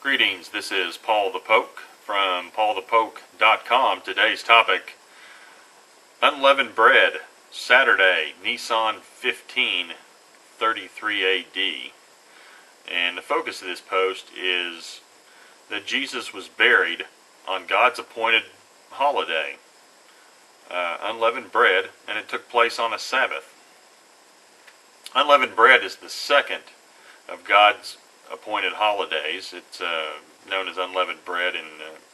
Greetings, this is Paul the Poke from paulthepoke.com. Today's topic, Unleavened Bread, Saturday, Nisan 1533 AD. And the focus of this post is that Jesus was buried on God's appointed holiday, unleavened bread, and it took place on a Sabbath. Unleavened bread is the second of God's appointed holidays. It's known as unleavened bread in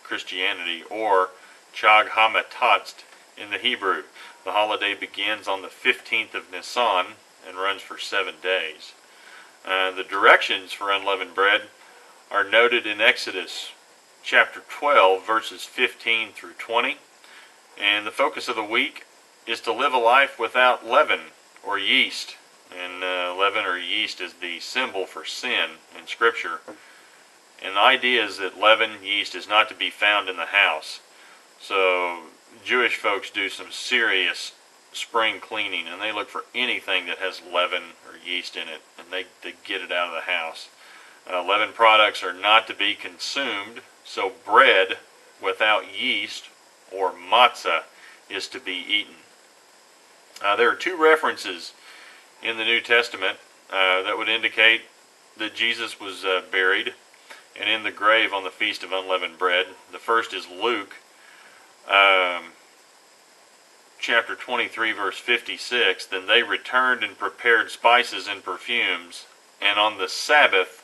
Christianity, or Chag HaMatzah in the Hebrew. The holiday begins on the 15th of Nisan and runs for 7 days. The directions for unleavened bread are noted in Exodus chapter 12, verses 15 through 20. And the focus of the week is to live a life without leaven or yeast. And leaven or yeast is the symbol for sin in Scripture. And the idea is that leaven, yeast, is not to be found in the house. So Jewish folks do some serious spring cleaning, and they look for anything that has leaven or yeast in it, and they get it out of the house. Leaven products are not to be consumed, so bread without yeast, or matzah, is to be eaten. There are two references in the New Testament that would indicate that Jesus was buried and in the grave on the Feast of Unleavened Bread. The first is Luke chapter 23, verse 56. Then they returned and prepared spices and perfumes, and on the Sabbath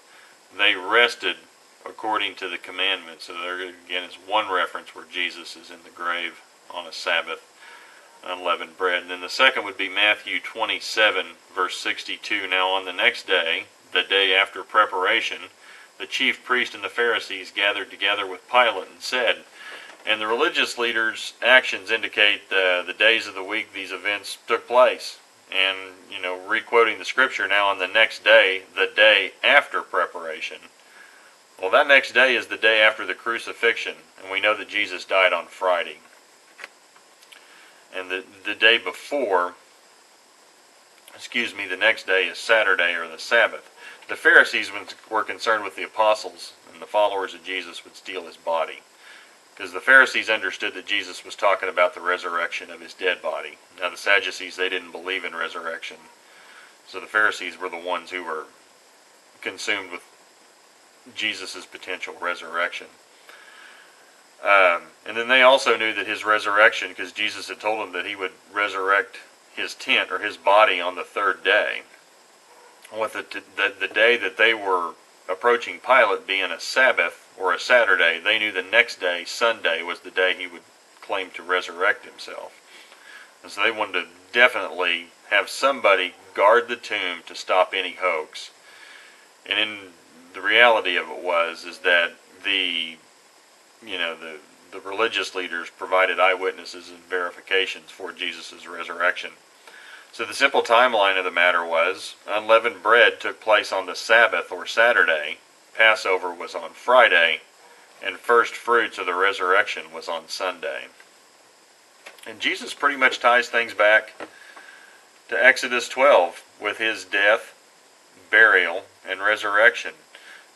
they rested according to the commandment. So there again is one reference where Jesus is in the grave on a Sabbath, unleavened bread. And then the second would be Matthew 27, verse 62. Now on the next day, the day after preparation, the chief priest and the Pharisees gathered together with Pilate and said, and the religious leaders' actions indicate the days of the week these events took place. And, re-quoting the Scripture, now on the next day, the day after preparation. Well, that next day is the day after the crucifixion, and we know that Jesus died on Friday. And the day before, the next day is Saturday, or the Sabbath. The Pharisees were concerned with the apostles, and the followers of Jesus would steal his body. Because the Pharisees understood that Jesus was talking about the resurrection of his dead body. Now the Sadducees, they didn't believe in resurrection. So the Pharisees were the ones who were consumed with Jesus' potential resurrection. And then they also knew that his resurrection, because Jesus had told them that he would resurrect his tent or his body on the third day. With the day that they were approaching Pilate being a Sabbath or a Saturday, they knew the next day, Sunday, was the day he would claim to resurrect himself. And so they wanted to definitely have somebody guard the tomb to stop any hoax. And in the reality of it is that the religious leaders provided eyewitnesses and verifications for Jesus' resurrection. So the simple timeline of the matter was, unleavened bread took place on the Sabbath or Saturday, Passover was on Friday, and first fruits of the resurrection was on Sunday. And Jesus pretty much ties things back to Exodus 12 with his death, burial, and resurrection.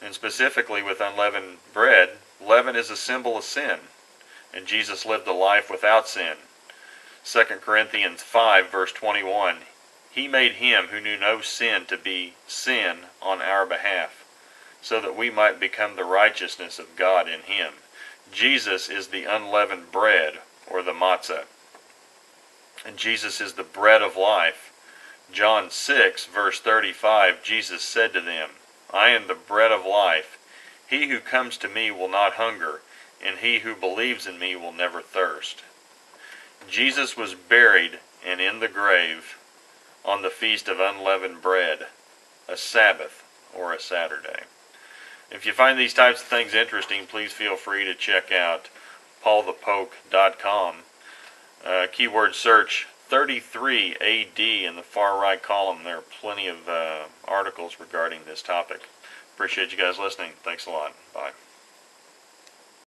And specifically with unleavened bread, leaven is a symbol of sin, and Jesus lived a life without sin. 2 Corinthians 5, verse 21, he made him who knew no sin to be sin on our behalf, so that we might become the righteousness of God in him. Jesus is the unleavened bread, or the matzah. And Jesus is the bread of life. John 6, verse 35, Jesus said to them, I am the bread of life. He who comes to me will not hunger, and he who believes in me will never thirst. Jesus was buried and in the grave on the Feast of Unleavened Bread, a Sabbath or a Saturday. If you find these types of things interesting, please feel free to check out paulthepoke.com. Keyword search 33 AD in the far right column. There are plenty of articles regarding this topic. Appreciate you guys listening. Thanks a lot. Bye.